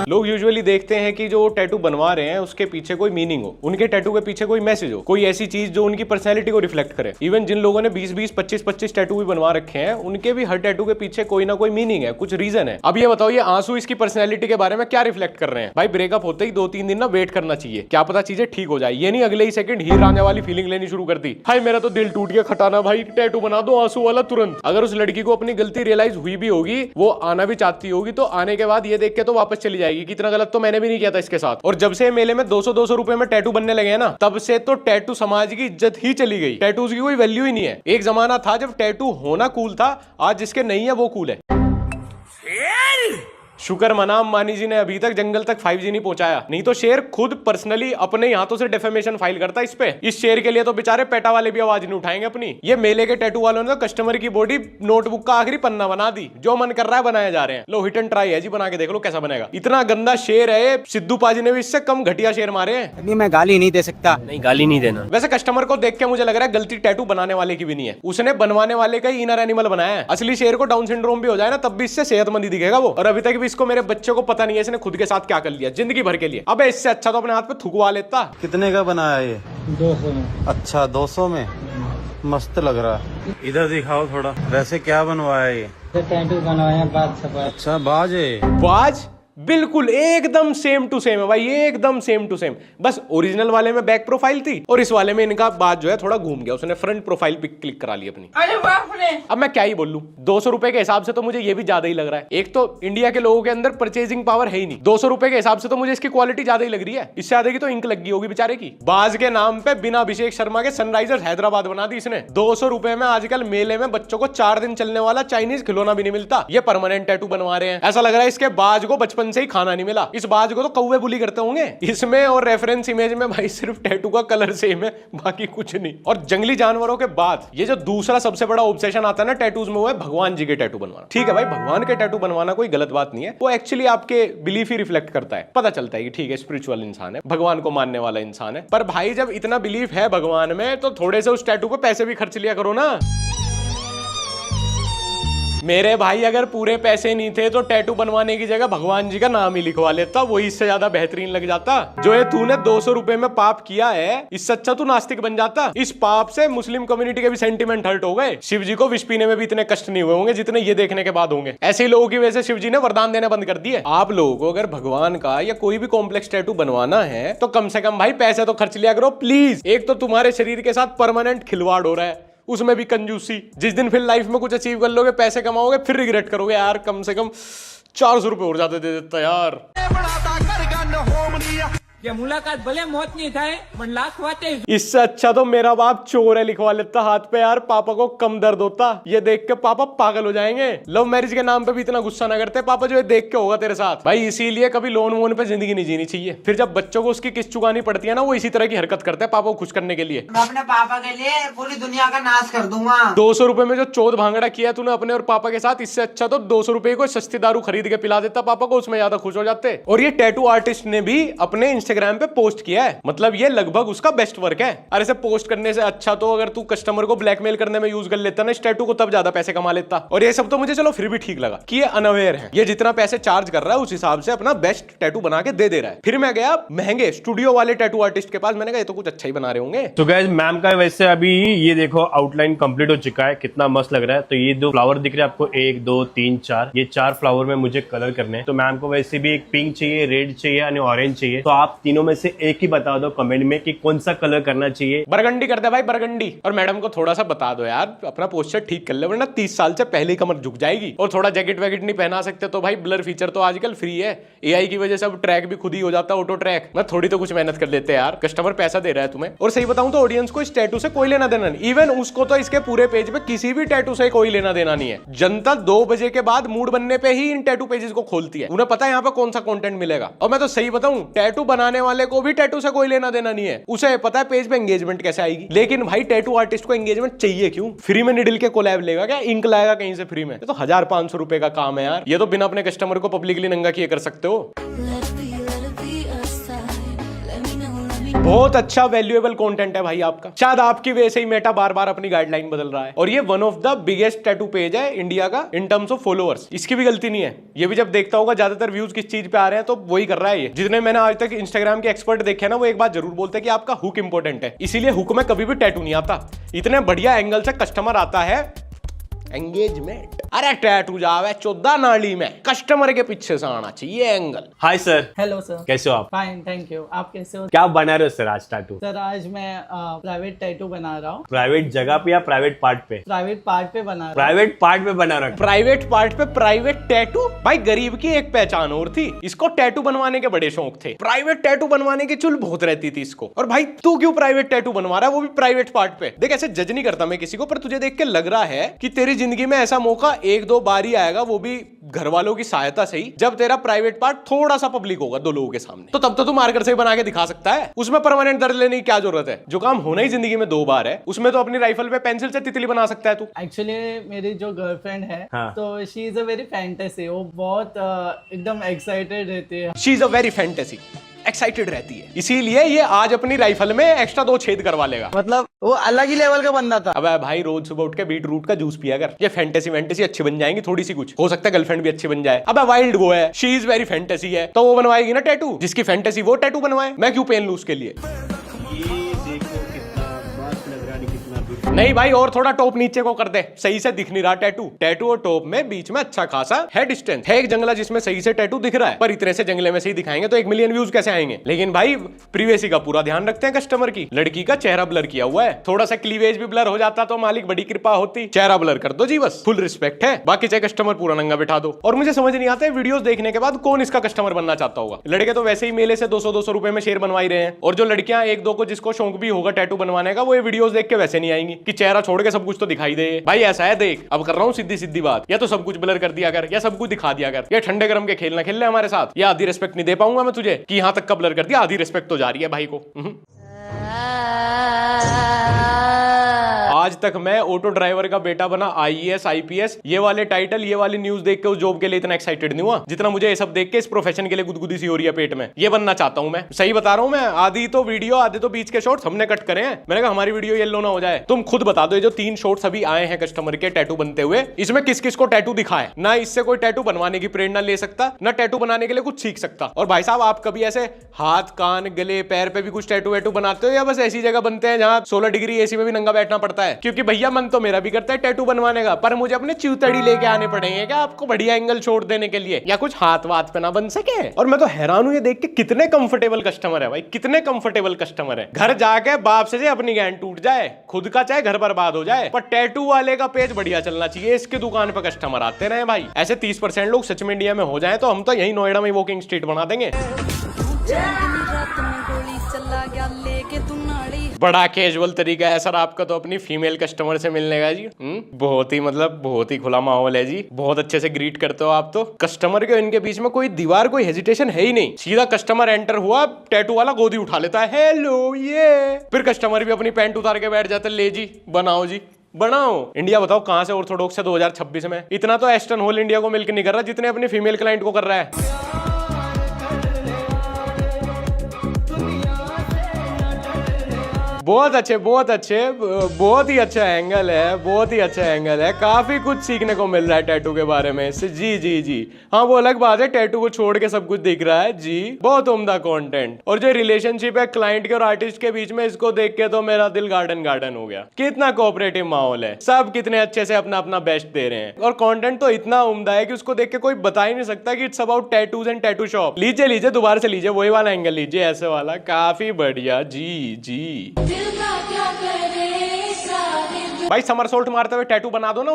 लोग यूजुअली देखते हैं कि जो टैटू बनवा रहे हैं उसके पीछे कोई मीनिंग हो, उनके टैटू के पीछे कोई मैसेज हो, कोई ऐसी चीज जो उनकी पर्सनैलिटी को रिफ्लेक्ट करे। इवन जिन लोगों ने 20-20, 25-25 टैटू भी बनवा रखे हैं, उनके भी हर टैटू के पीछे कोई ना कोई मीनिंग है, कुछ रीजन है। अब ये बताओ, ये आंसू इसकी पर्सनैलिटी के बारे में क्या रिफ्लेक्ट कर रहे हैं? भाई ब्रेकअप होते ही 2-3 दिन ना वेट करना चाहिए, क्या पता चीजें ठीक हो जाए। ये नहीं अगले ही सेकंड हीर रांझा वाली फीलिंग लेनी शुरू कर दी, भाई मेरा तो दिल टूट गया, खटाना भाई टैटू बना दो आंसू वाला तुरंत। अगर उस लड़की को अपनी गलती रियलाइज हुई भी होगी, वो आना भी चाहती होगी, तो आने के बाद ये देख के तो वापस चली जाएगी कि इतना गलत तो मैंने भी नहीं किया था इसके साथ। और जब से मेले में 200-200 रुपए में टैटू बनने लगे हैं ना, तब से तो टैटू समाज की इज्जत ही चली गई। टैटूज की कोई वैल्यू ही नहीं है। एक जमाना था जब टैटू होना कूल था, आज जिसके नहीं है वो कूल है। शुक्र मना अंबानी जी ने अभी तक जंगल तक 5G नहीं पहुंचाया, नहीं तो शेर खुद पर्सनली अपने हाथों से डेफेमेशन फाइल करता इस पे। इस शेर के लिए तो बेचारे पेटा वाले भी आवाज नहीं उठाएंगे अपनी। ये मेले के टैटू वालों ने तो कस्टमर की बॉडी नोटबुक का आखिरी पन्ना बना दी, जो मन कर रहा है बनाए जा रहे हैं। लो हिट एंड ट्राई है जी, बना के देख लो कैसा बनेगा। इतना गंदा शेर है, सिद्धू पाजी ने भी इससे कम घटिया शेर मारे हैं। अभी मैं गाली नहीं दे सकता। नहीं, गाली नहीं देना। वैसे कस्टमर को देख के मुझे लग रहा है गलती टैटू बनाने वाले की भी नहीं है, उसने बनवाने वाले का ही इनर एनिमल बनाया है। असली शेर को डाउन सिंड्रोम भी हो जाए ना, तब भी इससे सेहतमंद ही दिखेगा वो। और अभी तक भी इसको मेरे बच्चे को पता नहीं है इसने खुद के साथ क्या कर लिया जिंदगी भर के लिए। अबे इससे अच्छा तो अपने हाथ पे थुकवा लेता। कितने का बनाया ये? 200 में। अच्छा 200 में, मस्त लग रहा है। इधर दिखाओ थोड़ा, वैसे क्या बनवाया ये? टैटू बनवाया बाज छपा। अच्छा बाज है। बाज बिल्कुल एकदम सेम टू सेम है भाई, एकदम सेम टू सेम। बस ओरिजिनल वाले में बैक प्रोफाइल थी और इस वाले में इनका बात जो है थोड़ा घूम गया, उसने फ्रंट प्रोफाइल पिक क्लिक करा ली अपनी। अरे बाप रे! अब मैं क्या ही बोलूं, 200 रुपए के हिसाब से तो मुझे ये भी ज्यादा ही लग रहा है। एक तो इंडिया के लोगों के अंदर परचेजिंग पावर है ही नहीं, 200 रुपए के हिसाब से तो मुझे इसकी क्वालिटी ज्यादा ही लग रही है। इससे ज्यादा की तो इंक लग गई होगी बेचारे की। बाज के नाम पे बिना अभिषेक शर्मा के सनराइजर्स हैदराबाद बना दी इसने। 200 रुपए में आजकल मेले में बच्चों को 4 दिन चलने वाला चाइनीज खिलौना भी नहीं मिलता, ये परमानेंट टैटू बनवा रहे हैं। ऐसा लग रहा है इसके बाज को बचपन से ही खाना नहीं मिला। इस बाज को तो कौवे बुली करते होंगे। इसमें और रेफरेंस इमेज में भाई सिर्फ टैटू का कलर सेम है, बाकी कुछ नहीं। और जंगली जानवरों के बाद ये जो दूसरा सबसे बड़ा ऑब्सेशन आता है ना टैटूज में, वो है भगवान जी के टैटू बनवाना। ठीक है भाई, भगवान के टैटू बनवाना कोई गलत बात नहीं है, वो एक्चुअली आपके बिलीफ ही रिफ्लेक्ट करता है। पता चलता है कि ठीक है स्पिरिचुअल इंसान है, भगवान को मानने वाला इंसान है। पर भाई जब इतना बिलीफ है भगवान में, तो थोड़े से उस टैटू पे पैसे भी खर्च लिया करो ना। मेरे भाई अगर पूरे पैसे नहीं थे तो टैटू बनवाने की जगह भगवान जी का नाम ही लिखवा लेता, वही इससे ज्यादा बेहतरीन लग जाता। जो ये तूने 200 रुपए में पाप किया है, इससे अच्छा तू नास्तिक बन जाता। इस पाप से मुस्लिम कम्युनिटी के भी सेंटिमेंट हर्ट हो गए। शिव जी को विष पीने में भी इतने कष्ट नहीं हुए होंगे जितने ये देखने के बाद होंगे। ऐसे ही लोगों की वजह से शिव जी ने वरदान देने बंद कर दिए। आप लोगों को अगर भगवान का या कोई भी कॉम्प्लेक्स टैटू बनवाना है तो कम से कम भाई पैसे तो खर्च लिया करो प्लीज। एक तो तुम्हारे शरीर के साथ परमानेंट खिलवाड़ हो रहा है, उसमें भी कंजूसी। जिस दिन फिर लाइफ में कुछ अचीव कर लोगे, पैसे कमाओगे, फिर रिग्रेट करोगे यार कम से कम 400 रुपए और ज्यादा दे देता यार। ये मुलाकात भले मौत नहीं थाय पण लाख वाते। इससे अच्छा तो मेरा बाप चोर है लिखवा लेता हाथ पे यार, पापा को कम दर्द होता। ये देख के पापा पागल हो जाएंगे। लव मैरिज के नाम पे भी इतना गुस्सा ना करते पापा, जो ये देख के होगा तेरे साथ भाई। इसीलिए कभी लोन वोन पे जिंदगी नहीं जीनी चाहिए। फिर जब बच्चों को उसकी किस्त चुकानी पड़ती है ना, वो इसी तरह की हरकत करते हैं पापा को खुश करने के लिए। मैं अपने पापा के लिए पूरी दुनिया का नाश कर दूंगा। 200 रुपए में जो चौथ भांगड़ा किया तूने अपने और पापा के साथ, इससे अच्छा तो 200 रुपए को सस्ती दारू खरीद के पिला देता पापा को, उसमें ज्यादा खुश हो जाते। और ये टैटू आर्टिस्ट ने भी अपने इंस्टाग्राम पे पोस्ट किया है, मतलब ये लगभग उसका बेस्ट वर्क है। अरे इसे पोस्ट करने से अच्छा तो अगर तू कस्टमर को ब्लैकमेल करने में यूज कर लेता ना इस टैटू को, तब ज्यादा पैसे कमा लेता। और ये सब तो मुझे चलो फिर भी ठीक लगा कि ये अनअवेयर है, ये जितना पैसे चार्ज कर रहा है उस हिसाब से अपना बेस्ट टैटू बना के दे रहा है। फिर मैं गया महंगे स्टूडियो वाले टैटू आर्टिस्ट के पास, मैंने कहा ये तो कुछ अच्छा ही बना रहे होंगे। तो गाइस मैम का वैसे अभी ये देखो आउटलाइन कंप्लीट हो चुका है, कितना मस्त लग रहा है। तो ये 2 फ्लावर दिख रहे हैं आपको, 1 2 3 4, ये 4 फ्लावर में मुझे कलर करने हैं। तो मैम को वैसे भी एक पिंक चाहिए, रेड चाहिए और ऑरेंज चाहिए। तो आप तीनों में से एक ही बता दो कमेंट में कि कौन सा कलर करना चाहिए। बरगंडी कर दे भाई, बरगंडी। और मैडम को थोड़ा सा बता दो यार, अपना पोस्चर ठीक कर ले, वरना 30 साल से पहले ही कमर झुक जाएगी। और थोड़ा जैकेट वैकेट नहीं पहना सकते तो भाई ब्लर फीचर तो आजकल फ्री है, एआई की वजह से अब ट्रैक भी खुद ही हो जाता है, ऑटो ट्रैक। मैं थोड़ी तो कुछ मेहनत कर लेते यार, कस्टमर पैसा दे रहा है तुम्हें। और सही बताऊं तो ऑडियंस को इस टैटू से कोई लेना देना नहीं, इवन उसको तो इसके पूरे पेज पे किसी भी टैटू से कोई लेना देना नहीं है। जनता 2 बजे के बाद मूड बनने पे ही इन टैटू पेजेस को खोलती है, उन्हें पता है यहाँ पे कौन सा कंटेंट मिलेगा। और मैं तो सही बताऊं, टैटू बनाने वाले को भी टैटू से कोई लेना देना नहीं है, उसे पता है पेज पे एंगेजमेंट कैसे आएगी। लेकिन भाई टैटू आर्टिस्ट को एंगेजमेंट चाहिए क्यों? फ्री में निडल के कोलैब लेगा क्या? इंक लाएगा कहीं से फ्री में? ये तो 1500 रुपए का काम है यार, ये तो बिना अपने कस्टमर को पब्लिकली नंगा किए कर सकते हो। बहुत अच्छा वैल्यूएबल कंटेंट है भाई आपका। शायद आपकी वजह से ही मेटा बार बार अपनी गाइडलाइन बदल रहा है। और ये one of the biggest tattoo page है इंडिया का इन टर्म्स ऑफ फॉलोअर्स। इसकी भी गलती नहीं है, ये भी जब देखता होगा ज्यादातर व्यूज किस चीज पे आ रहे हैं तो वही कर रहा है ये। जितने मैंने आज तक इंस्टाग्राम के एक्सपर्ट देखे ना, वो एक बात जरूर बोलते हैं कि आपका हुक इंपॉर्टेंट है, इसीलिए हुक में कभी भी टैटू नहीं आता। इतने बढ़िया एंगल से कस्टमर आता है, एंगेजमेंट। अरे टैटू जावे 14 नाली में, कस्टमर के पीछे से आना चाहिए angle. Hi sir, hello sir. कैसे हो आप? Fine, thank you. आप कैसे हो? क्या बना रहे हो सर आज टैटू? सर आज मैं प्राइवेट टैटू बना रहा हूँ। प्राइवेट जगह पे या प्राइवेट पार्ट पे? प्राइवेट पार्ट पे बना रहा हूँ। प्राइवेट पार्ट पे बना रहा हूं। प्राइवेट पार्ट पे प्राइवेट टैटू। भाई गरीब की एक पहचान और थी, इसको टैटू बनवाने के बड़े शौक थे। प्राइवेट टैटू बनवाने की चुल बहुत रहती थी इसको। और भाई तू क्यों प्राइवेट टैटू बनवा रहा है, वो भी प्राइवेट पार्ट पे? देख ऐसे जज नहीं करता मैं किसी को, पर तुझे देख के लग रहा है कि तेरी जिंदगी में ऐसा मौका एक दो बार ही आएगा, वो भी घर वालों की सहायता से ही, जब तेरा प्राइवेट पार्ट थोड़ा सा पब्लिक होगा 2 लोगों के सामने। तो तब तो तू मार्कर से ही बना के दिखा सकता है, उसमें परमानेंट दर्द लेने की क्या जरूरत है? जो काम होना ही जिंदगी में 2 बार है, उसमें तो अपनी राइफल पे पेंसिल से तितली बना सकता है तू। एक्चुअली मेरी जो गर्लफ्रेंड है, हाँ। तो she is a very fantasy. वो बहुत एकदम एक्साइटेड रहती है। She is a very fantasy, excited रहती है, इसीलिए ये आज अपनी राइफल में एक्स्ट्रा 2 छेद करवा लेगा। मतलब वो अलग ही लेवल का बंदा था। अबे भाई रोज सुबह उठ के बीट रूट का जूस पिया कर, ये फैंटेसी वैंटेसी अच्छी बन जाएंगी थोड़ी सी, कुछ हो सकता है गर्लफ्रेंड भी अच्छी बन जाए। अबे वाइल्ड वो है, शी इज वेरी फैंटेसी है, तो वो बनवाएगी ना टैटू। जिसकी फैंटेसी वो टैटू बनवाए, मैं क्यों पेन लूं उसके लिए? नहीं भाई, और थोड़ा टॉप नीचे को कर दे, सही से दिख नहीं रहा टैटू। टैटू और टॉप में बीच में अच्छा खासा है डिस्टेंस। है एक जंगला जिसमें सही से टैटू दिख रहा है, पर इतने से जंगले में से ही दिखाएंगे तो 1 मिलियन व्यूज कैसे आएंगे? लेकिन भाई प्रीवेसी का पूरा ध्यान रखते हैं कस्टमर की। लड़की का चेहरा ब्लर किया हुआ है, थोड़ा सा क्लीवेज भी ब्लर हो जाता तो मालिक बड़ी कृपा होती। चेहरा ब्लर कर दो जी बस, फुल रिस्पेक्ट है। बाकी चाहे कस्टमर पूरा नंगा बिठा दो। और मुझे समझ नहीं आता है वीडियोस देखने के बाद कौन इसका कस्टमर बनना चाहता होगा। लड़के तो वैसे ही मेले से 200-200 रुपए में शेयर बनवा ही रहे हैं, और जो लड़कियां 1-2 को जिसको शौक भी होगा टैटू बनवाने का, वो ये वीडियोस देख के वैसे नहीं आएंगी कि चेहरा छोड़ के सब कुछ तो दिखाई दे। भाई ऐसा है, देख अब कर रहा हूँ सीधी सीधी बात, या तो सब कुछ ब्लर कर दिया कर, या सब कुछ दिखा दिया कर। या ठंडे गरम के खेल ना खेल ले हमारे साथ, या आधी रिस्पेक्ट नहीं दे पाऊंगा मैं तुझे कि यहां तक का ब्लर कर दिया, आधी रिस्पेक्ट तो जा रही है भाई को। आज तक मैं ऑटो ड्राइवर का बेटा बना, IAS IPS, ये वाले टाइटल, ये वाली न्यूज देख के उस जॉब के लिए इतना एक्साइटेड नहीं हुआ जितना मुझे ये सब देख के इस प्रोफेशन के लिए गुदगुदी सी हो रही है पेट में। ये बनना चाहता हूं मैं, सही बता रहा हूं मैं। आधी तो वीडियो, आधे तो बीच के शॉर्ट्स हमने कट करे हैं। मैंने कहा हमारी वीडियो येलो ना हो जाए। तुम खुद बता दो, ये जो 3 शॉर्ट्स अभी आए हैं कस्टमर के टैटू बनते हुए, इसमें किस किस को टैटू दिखा है? ना इससे कोई टैटू बनवाने की प्रेरणा ले सकता, ना टैटू बनाने के लिए कुछ सीख सकता। और भाई साहब, आप कभी ऐसे हाथ, कान, गले, पैर पे भी कुछ टैटू वैटू बनाते हो, या बस ऐसी जगह बनते हैं जहां 16 डिग्री AC में भी नंगा बैठना पड़ता है? क्योंकि भैया मन तो मेरा भी करता है टैटू बनवाने का, पर मुझे अपने चूतड़ी लेके आने पड़ेंगे क्या आपको बढ़िया एंगल छोड़ देने के लिए, या कुछ हाथ वाथ पे ना बन सके? और मैं तो हैरान हूं ये देख के, कितने कंफर्टेबल कस्टमर है भाई, कितने कंफर्टेबल कस्टमर है। घर जाके बाप से अपनी गैंड टूट जाए, खुद का चाहे घर बर्बाद हो जाए, पर टैटू वाले का पेज बढ़िया चलना चाहिए। इसके दुकान पे कस्टमर आते रहे भाई। ऐसे 30% लोग सच में इंडिया में हो जाए तो हम तो यही नोएडा में वॉकिंग स्ट्रीट बना देंगे। बड़ा कैजुअल तरीका है सर आपका तो अपनी फीमेल कस्टमर से मिलने का जी। बहुत ही मतलब बहुत ही खुला माहौल है जी, बहुत अच्छे से ग्रीट करते हो आप तो। कस्टमर के इनके बीच में कोई दीवार, कोई हेजिटेशन है ही नहीं। सीधा कस्टमर एंटर हुआ, टैटू वाला गोदी उठा लेता है, हेलो ये। फिर कस्टमर भी अपनी पैंट उतार के बैठ जाता है, ले जी बनाओ जी बनाओ। इंडिया बताओ कहां से ऑर्थोडॉक्स है 2026 में? इतना तो एस्टर्न होल इंडिया को मिलकर नहीं कर रहा जितने अपनी फीमेल क्लाइंट को कर रहा है। बहुत अच्छे, बहुत अच्छे, बहुत ही अच्छा एंगल है, बहुत ही अच्छा एंगल है। काफी कुछ सीखने को मिल रहा है टैटू के बारे में इससे। जी जी जी हाँ, वो अलग बात है, टैटू को छोड़ के सब कुछ दिख रहा है जी। बहुत उम्दा कंटेंट। और जो रिलेशनशिप है क्लाइंट के और आर्टिस्ट के बीच में, इसको देख के तो मेरा दिल गार्डन गार्डन हो गया। कितना कोऑपरेटिव माहौल है, सब कितने अच्छे से अपना अपना बेस्ट दे रहे हैं। और कंटेंट तो इतना उम्दा है कि उसको देख के कोई बता ही नहीं सकता कि it's about tattoos and tattoo shop. लीजिए लीजिए, दोबारा से लीजिए, वही वाला एंगल लीजिए, ऐसे वाला, काफी बढ़िया जी जी। भाई समरसोल्ट मारते हुए टैटू बना दो ना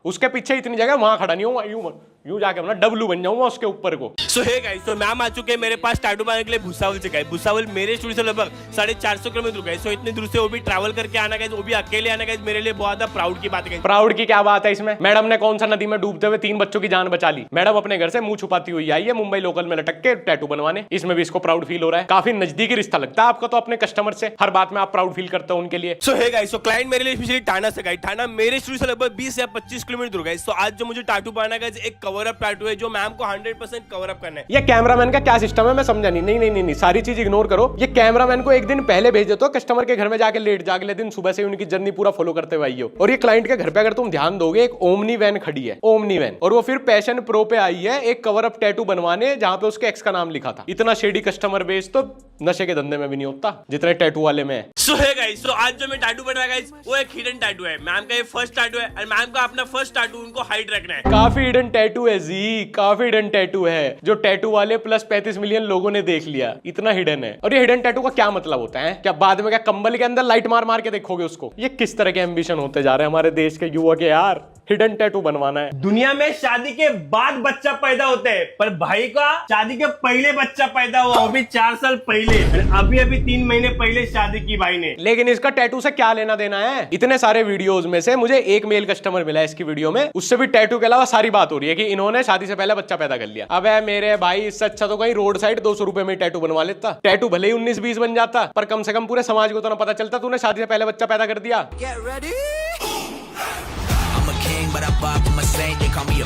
उसके पीछे इतनी जगह, वहां खड़ा नहीं हूँ, यूं जाके अपना डब्लू बन जाऊंगा उसके ऊपर को। सो हे गाइस, तो मैम आ चुके हैं मेरे पास टैटू बनाने के लिए भुसावल से। गाइस भुसावल मेरे स्टूडियो से लगभग 450 किलोमीटर दूर। गाइस सो इतने दूर से वो भी ट्रैवल करके आना, गाइस वो भी अकेले आना, गाइस मेरे लिए बहुत ज्यादा प्राउड की बात है। प्राउड की क्या बात है इसमें? मैडम ने कौन सा नदी में डूबते हुए 3 बच्चों की जान बचा ली। मैडम अपने घर से मुंह छुपाती हुई आई है मुंबई लोकल में लटक के टैटू बनवाने। इसमें भी इसको प्राउड फील हो रहा है। काफी नजदीकी रिश्ता लगता है आपका तो अपने कस्टमर से, हर बात में आप प्राउड फील करते हो उनके लिए। सो हे गाइस, सो क्लाइंट मेरे लिए स्पेशली टाना से। गाइस टाना मेरे स्टूडियो से लगभग 20 या 25 किलोमीटर दूर गाइस। तो आज जो मुझे टैटू बनाना है गाइस, एक कवर अप टैटू है जो मैम को 100% कवर अप करना है। ये कैमरामैन का क्या सिस्टम है मैं समझा नहीं। नहीं नहीं नहीं नहीं, सारी चीज इग्नोर करो। ये कैमरामैन को एक दिन पहले भेज देते हो कस्टमर के घर में जाके लेट जा, अगले दिन सुबह से उनकी जर्नी पूरा फॉलो करते हुए आई हो। और ये क्लाइंट के घर पे अगर तुम ध्यान दोगे, एक ओमनी वैन खड़ी है, ओमनी वैन, और वो फिर पैशन प्रो पे आई है एक कवर अप टैटू बनवाने जहां पे उसके एक्स का नाम लिखा था। इतना शेडी कस्टमर बेस तो नशे के धंधे में भी नहीं होता जितने टैटू वाले में है। सो है गाइस, तो आज जो मैं टैटू बना गाइस वो एक हिडन टैटू है। मैम का ये फर्स्ट टैटू है और मैम का अपना फर्स्ट टैटू उनको हाइड रखना है। काफी हिडन टैटू है जी, काफी हिडन टैटू है जो टैटू वाले प्लस 35 मिलियन लोगों ने देख लिया, इतना हिडन है। और ये हिडन टैटू का क्या मतलब होता है? क्या बाद में क्या कंबल के अंदर लाइट मार मार के देखोगे उसको? ये किस तरह के एम्बिशन होते जा रहे हैं हमारे देश के युवा के यार, हिडन टैटू बनवाना है। दुनिया में शादी के बाद बच्चा पैदा होता है, पर भाई का शादी के पहले बच्चा पैदा हुआ, वो भी 4 साल पहले, अभी 3 महीने पहले शादी की भाई ने। लेकिन इसका टैटू से क्या लेना देना है? इतने सारे वीडियोस में से मुझे एक मेल कस्टमर मिला है इसकी वीडियो में, उससे भी टैटू के अलावा सारी बात हो रही है कि इन्होंने शादी से पहले बच्चा पैदा कर लिया। अबे मेरे भाई, इससे अच्छा तो कहीं रोड साइड 200 रुपए में टैटू बनवा लेता। टैटू भले ही 19-20 बन जाता, पर कम से कम पूरे समाज को तो ना पता चलता तूने शादी से पहले बच्चा पैदा कर दिया।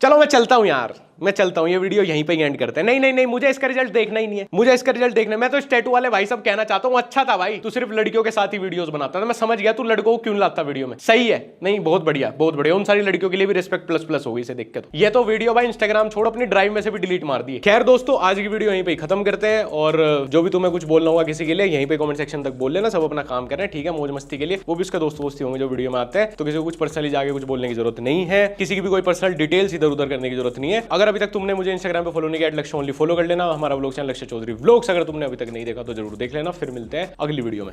चलो मैं चलता हूँ यार, मैं चलता हूँ, ये वीडियो यहीं पे एंड करते हैं। नहीं नहीं नहीं, मुझे इसका रिजल्ट देखना ही नहीं है, मुझे इसका रिजल्ट देखना है। मैं तो इस टैटू वाले भाई सब कहना चाहता हूँ, अच्छा था भाई, तू सिर्फ लड़कियों के साथ ही वीडियोस बनाता था, मैं समझ गया तू लड़कों को क्यों लाता वीडियो में। सही है, नहीं बहुत बढ़िया, बहुत बढ़िया। उन सारी लड़कियों के लिए भी रिस्पेक्ट प्लस हो गई इसे देख के। तो ये तो वीडियो भाई इंस्टाग्राम छोड़ अपनी ड्राइव में से भी डिलीट मार दी। खैर दोस्तों, आज की वीडियो यहीं पे खत्म करते हैं, और जो भी तुम्हें कुछ बोलना होगा किसी के लिए यहीं पे कमेंट सेक्शन तक बोल लेना। सब अपना काम कर रहे हैं, ठीक है, मौज मस्ती के लिए। वो भी उसके दोस्त होंगे जो वीडियो में आते हैं, तो किसी को कुछ पर्सनली जाके कुछ बोलने की जरूरत नहीं है, किसी की भी कोई पर्सनल डिटेल्स इधर उधर करने की जरूरत नहीं है। अगर अभी तक तुमने मुझे इंस्टाग्राम पे फॉलो नहीं किया, लक्ष्य ओनली फॉलो कर लेना। हमारा व्लॉग चैनल लक्ष्य चौधरी व्लॉग्स अगर तुमने अभी तक नहीं देखा तो जरूर देख लेना। फिर मिलते हैं अगली वीडियो में।